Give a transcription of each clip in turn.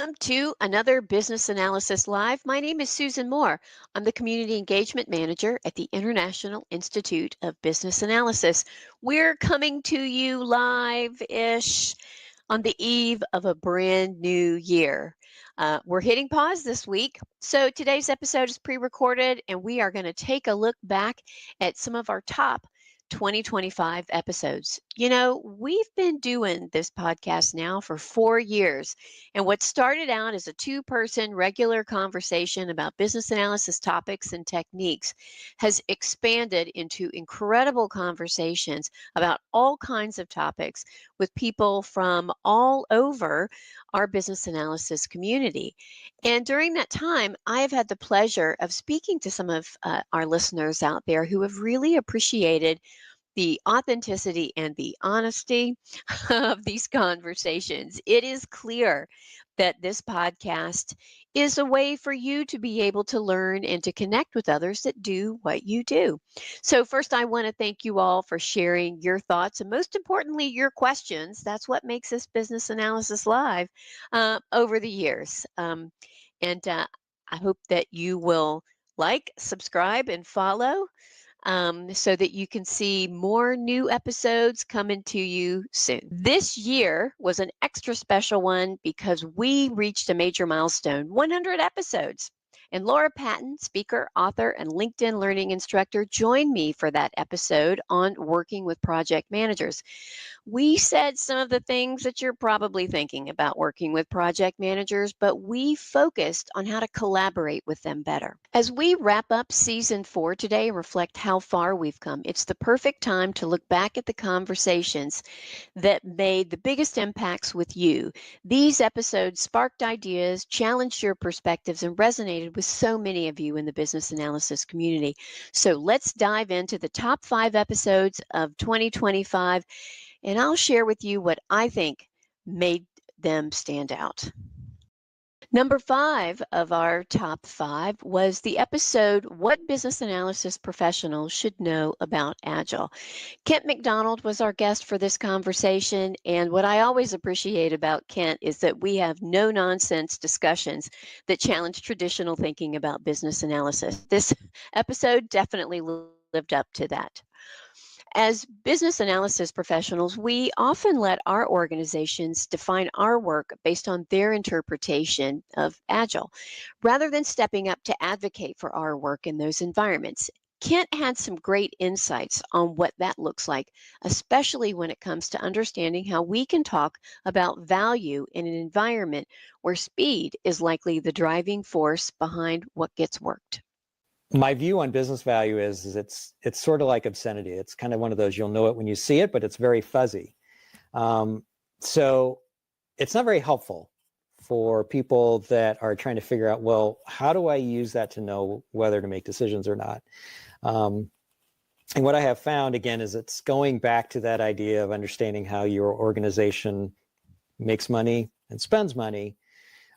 Welcome to another Business Analysis Live. My name is Susan Moore. I'm the Community Engagement Manager at the International Institute of Business Analysis. We're coming to you live-ish on the eve of a brand new year. We're hitting pause this week. So today's episode is pre-recorded and we are going to take a look back at some of our top 2025 episodes. You know, we've been doing this podcast now for 4 years, and what started out as a two-person regular conversation about business analysis topics and techniques has expanded into incredible conversations about all kinds of topics with people from all over our business analysis community. And during that time, I've had the pleasure of speaking to some of our listeners out there who have really appreciated the authenticity and the honesty of these conversations. It is clear that this podcast is a way for you to be able to learn and to connect with others that do what you do. So, first, I want to thank you all for sharing your thoughts and, most importantly, your questions. That's what makes this Business Analysis Live over the years. And I hope that you will like, subscribe, and follow so that you can see more new episodes coming to you soon. This year was an extra special one because we reached a major milestone, 100 episodes. And Laura Patton, speaker, author, and LinkedIn learning instructor, joined me for that episode on working with project managers. We said some of the things that you're probably thinking about working with project managers, but we focused on how to collaborate with them better. As we wrap up season 4 today and reflect how far we've come, it's the perfect time to look back at the conversations that made the biggest impacts with you. These episodes sparked ideas, challenged your perspectives, and resonated with so many of you in the business analysis community. So let's dive into the top 5 episodes of 2025, and I'll share with you what I think made them stand out. Number 5 of our top 5 was the episode, What Business Analysis Professionals Should Know About Agile. Kent McDonald was our guest for this conversation, and what I always appreciate about Kent is that we have no-nonsense discussions that challenge traditional thinking about business analysis. This episode definitely lived up to that. As business analysis professionals, we often let our organizations define our work based on their interpretation of Agile, rather than stepping up to advocate for our work in those environments. Kent had some great insights on what that looks like, especially when it comes to understanding how we can talk about value in an environment where speed is likely the driving force behind what gets worked. My view on business value is it's sort of like obscenity. It's kind of one of those, you'll know it when you see it, but it's very fuzzy. So it's not very helpful for people that are trying to figure out, well, how do I use that to know whether to make decisions or not? And what I have found, again, is it's going back to that idea of understanding how your organization makes money and spends money,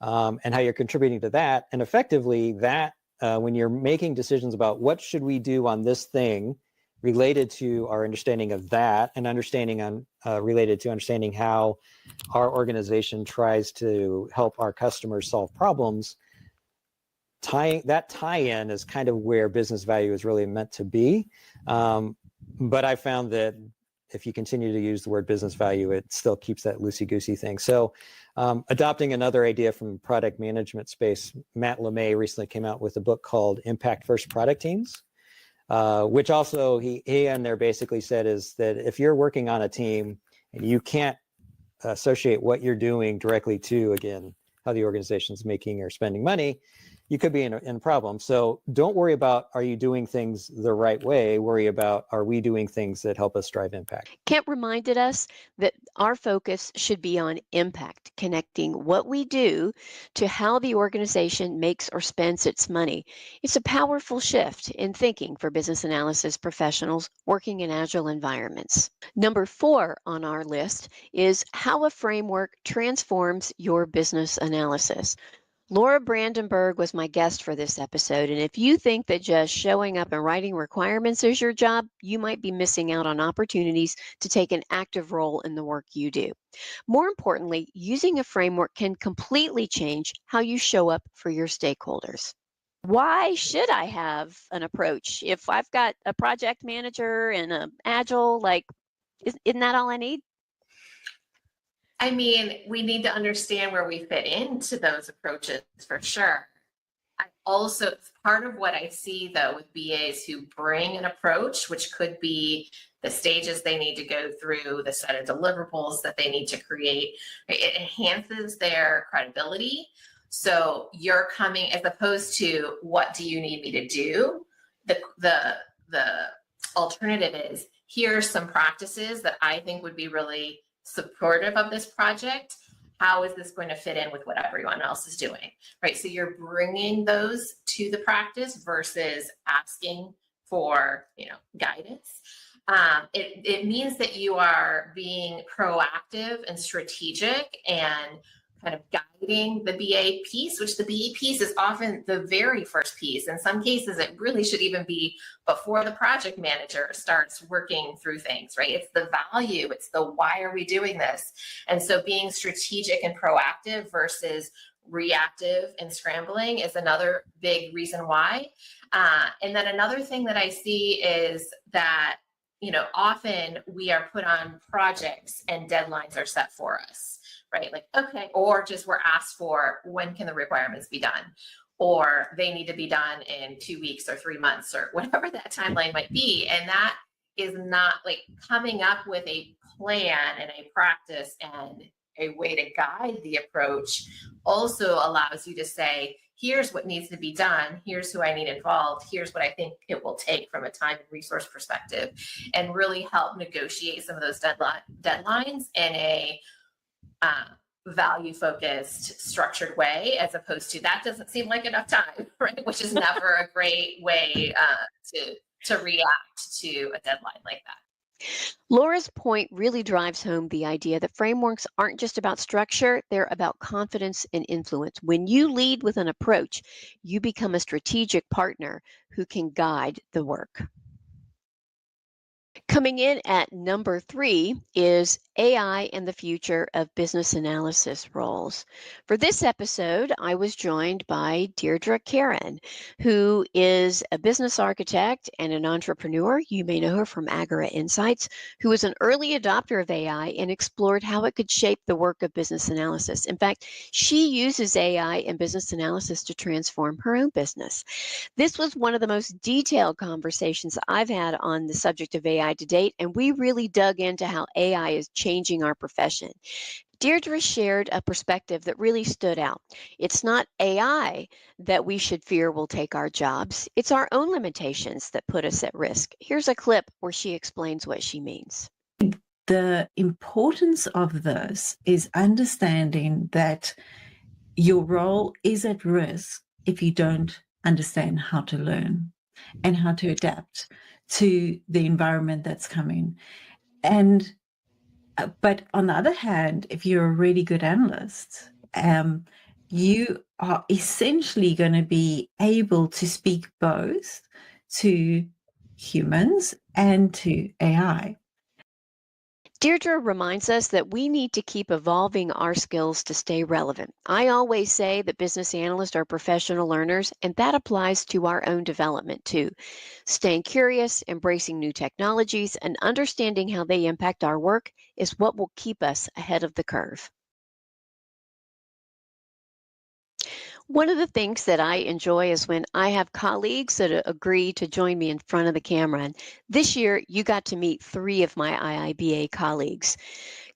and how you're contributing to that. And effectively that, when you're making decisions about what should we do on this thing related to our understanding of that, and understanding on related to understanding how our organization tries to help our customers solve problems, that tie-in is kind of where business value is really meant to be. But I found that if you continue to use the word business value, it still keeps that loosey-goosey thing. So adopting another idea from product management space, Matt LeMay recently came out with a book called Impact First Product Teams, which also he in there basically said is that if you're working on a team and you can't associate what you're doing directly to, again, how the organization's making or spending money, you could be in a problem. So don't worry about, are you doing things the right way? Worry about, are we doing things that help us drive impact? Kent reminded us that our focus should be on impact, connecting what we do to how the organization makes or spends its money. It's a powerful shift in thinking for business analysis professionals working in agile environments. Number 4 on our list is how a framework transforms your business analysis. Laura Brandenburg was my guest for this episode, and if you think that just showing up and writing requirements is your job, you might be missing out on opportunities to take an active role in the work you do. More importantly, using a framework can completely change how you show up for your stakeholders. Why should I have an approach? If I've got a project manager and a agile, like, isn't that all I need? I mean, we need to understand where we fit into those approaches for sure. I also, part of what I see though with BAs who bring an approach, which could be the stages they need to go through, the set of deliverables that they need to create, it enhances their credibility. So you're coming, as opposed to what do you need me to do? The alternative is, here's some practices that I think would be really supportive of this project. How is this going to fit in with what everyone else is doing, right? So you're bringing those to the practice versus asking for, guidance. It means that you are being proactive and strategic and kind of guiding the BA piece, which the BA piece is often the very first piece. In some cases, it really should even be before the project manager starts working through things, right? It's the value, it's the why are we doing this? And so being strategic and proactive versus reactive and scrambling is another big reason why. And then another thing that I see is that, often we are put on projects and deadlines are set for us. Right? Like, okay, or just we're asked for when can the requirements be done? Or they need to be done in 2 weeks or 3 months or whatever that timeline might be. And that is not like coming up with a plan and a practice and a way to guide the approach also allows you to say, here's what needs to be done. Here's who I need involved. Here's what I think it will take from a time and resource perspective, and really help negotiate some of those deadlines in a value-focused, structured way, as opposed to that doesn't seem like enough time, right? Which is never a great way to react to a deadline like that. Laura's point really drives home the idea that frameworks aren't just about structure, they're about confidence and influence. When you lead with an approach, you become a strategic partner who can guide the work. Coming in at number 3 is AI and the future of business analysis roles. For this episode, I was joined by Deirdre Karen, who is a business architect and an entrepreneur. You may know her from Agora Insights, who was an early adopter of AI and explored how it could shape the work of business analysis. In fact, she uses AI and business analysis to transform her own business. This was one of the most detailed conversations I've had on the subject of AI to date, and we really dug into how AI is changing our profession. Deirdre shared a perspective that really stood out. It's not AI that we should fear will take our jobs. It's our own limitations that put us at risk. Here's a clip where she explains what she means. The importance of this is understanding that your role is at risk if you don't understand how to learn and how to adapt to the environment that's coming. And but on the other hand, if you're a really good analyst, you are essentially going to be able to speak both to humans and to AI. Deirdre reminds us that we need to keep evolving our skills to stay relevant. I always say that business analysts are professional learners, and that applies to our own development too. Staying curious, embracing new technologies, and understanding how they impact our work is what will keep us ahead of the curve. One of the things that I enjoy is when I have colleagues that agree to join me in front of the camera. And this year, you got to meet 3 of my IIBA colleagues.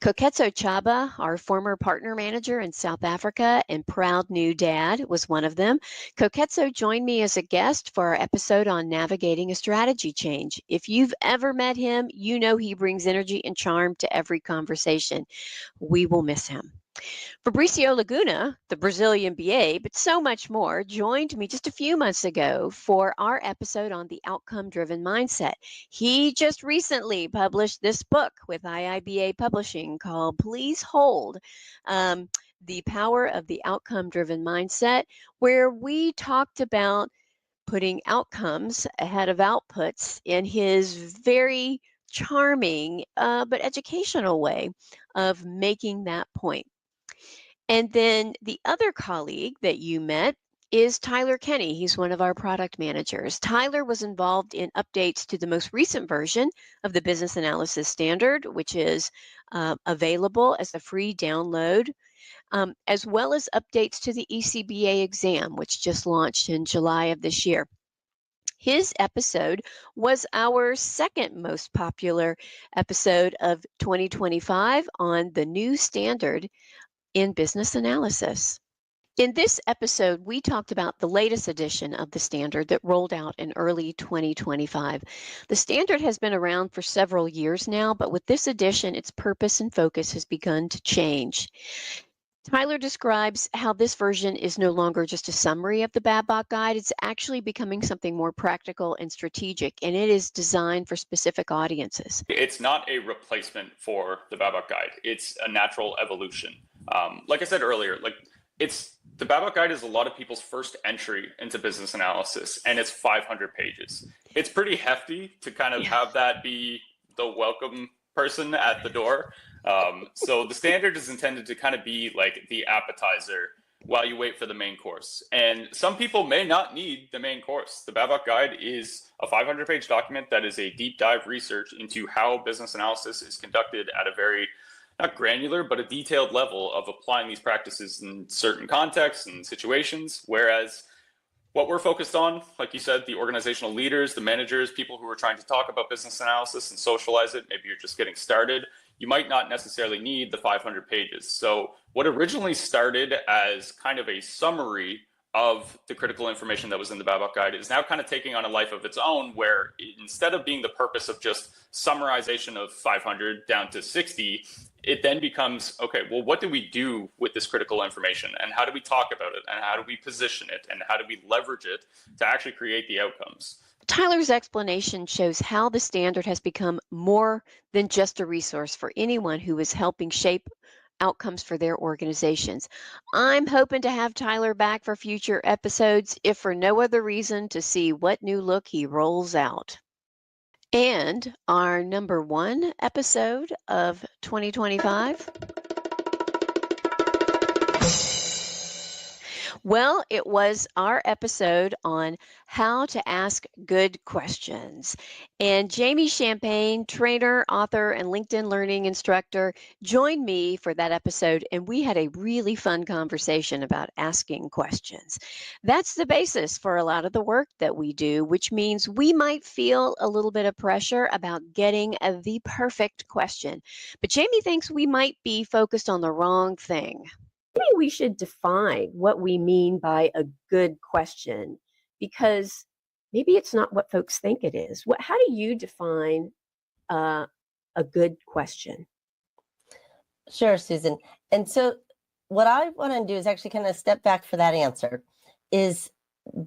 Koketso Chaba, our former partner manager in South Africa and proud new dad, was one of them. Koketso joined me as a guest for our episode on navigating a strategy change. If you've ever met him, you know he brings energy and charm to every conversation. We will miss him. Fabricio Laguna, the Brazilian BA, but so much more, joined me just a few months ago for our episode on the outcome-driven mindset. He just recently published this book with IIBA Publishing called Please Hold. The Power of the Outcome-Driven Mindset, where we talked about putting outcomes ahead of outputs in his very charming but educational way of making that point. And then the other colleague that you met is Tyler Kenny. He's one of our product managers. Tyler was involved in updates to the most recent version of the Business Analysis Standard, which is available as a free download, as well as updates to the ECBA exam, which just launched in July of this year. His episode was our second most popular episode of 2025 on the new standard in business analysis. In this episode, we talked about the latest edition of the standard that rolled out in early 2025. The standard has been around for several years now, but with this edition, its purpose and focus has begun to change. Tyler describes how this version is no longer just a summary of the Babcock Guide. It's actually becoming something more practical and strategic, and it is designed for specific audiences. It's not a replacement for the Babcock Guide. It's a natural evolution. Like I said earlier, the Babcock Guide is a lot of people's first entry into business analysis, and it's 500 pages. It's pretty hefty to kind of have that be the welcome person at the door. So the standard is intended to kind of be like the appetizer while you wait for the main course. And some people may not need the main course. The Babcock Guide is a 500-page document that is a deep dive research into how business analysis is conducted at a very, not granular, but a detailed level of applying these practices in certain contexts and situations. Whereas what we're focused on, like you said, the organizational leaders, the managers, people who are trying to talk about business analysis and socialize it, maybe you're just getting started, you might not necessarily need the 500 pages. So what originally started as kind of a summary of the critical information that was in the Babcock Guide is now kind of taking on a life of its own, where instead of being the purpose of just summarization of 500 down to 60, it then becomes, okay, well, what do we do with this critical information, and how do we talk about it, and how do we position it, and how do we leverage it to actually create the outcomes? Tyler's explanation shows how the standard has become more than just a resource for anyone who is helping shape outcomes for their organizations. I'm hoping to have Tyler back for future episodes, if for no other reason to see what new look he rolls out. And our number one episode of 2025. Well, it was our episode on how to ask good questions. And Jamie Champagne, trainer, author, and LinkedIn learning instructor, joined me for that episode, and we had a really fun conversation about asking questions. That's the basis for a lot of the work that we do, which means we might feel a little bit of pressure about getting the perfect question. But Jamie thinks we might be focused on the wrong thing. Maybe we should define what we mean by a good question, because maybe it's not what folks think it is. How do you define a good question? Sure, Susan. And so what I want to do is actually kind of step back for that answer, is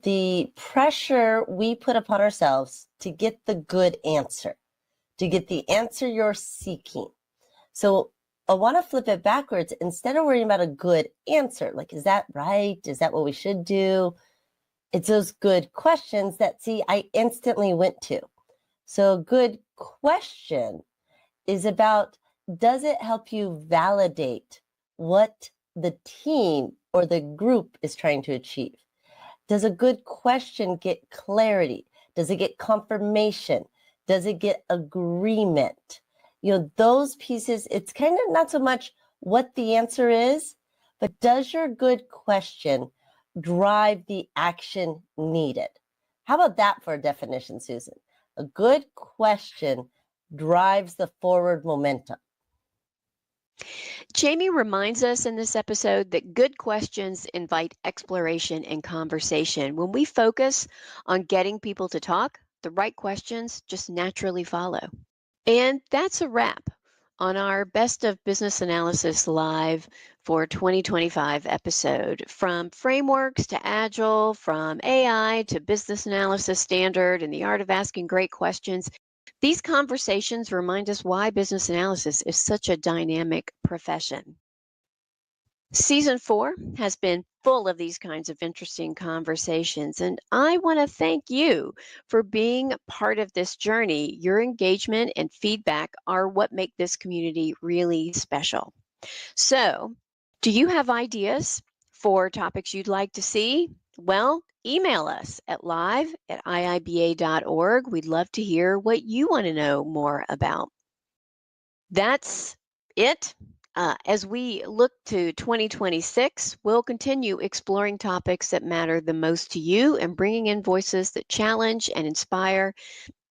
the pressure we put upon ourselves to get the good answer, to get the answer you're seeking. So I want to flip it backwards. Instead of worrying about a good answer, like, is that right? Is that what we should do? It's those good questions that, see, I instantly went to. So a good question is about, does it help you validate what the team or the group is trying to achieve? Does a good question get clarity? Does it get confirmation? Does it get agreement? You know, those pieces, it's kind of not so much what the answer is, but does your good question drive the action needed? How about that for a definition, Susan? A good question drives the forward momentum. Jamie reminds us in this episode that good questions invite exploration and conversation. When we focus on getting people to talk, the right questions just naturally follow. And that's a wrap on our Best of Business Analysis Live for 2025 episode. From frameworks to Agile, from AI to business analysis standard and the art of asking great questions, these conversations remind us why business analysis is such a dynamic profession. Season 4 has been full of these kinds of interesting conversations, and I want to thank you for being part of this journey. Your engagement and feedback are what make this community really special. So, do you have ideas for topics you'd like to see? Well, email us at live@iiba.org. We'd love to hear what you want to know more about. That's it. As we look to 2026, we'll continue exploring topics that matter the most to you and bringing in voices that challenge and inspire.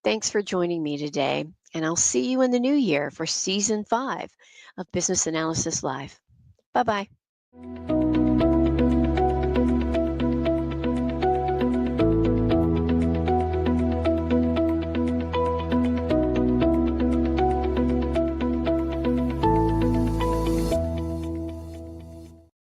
Thanks for joining me today, and I'll see you in the new year for Season 5 of Business Analysis Live. Bye-bye.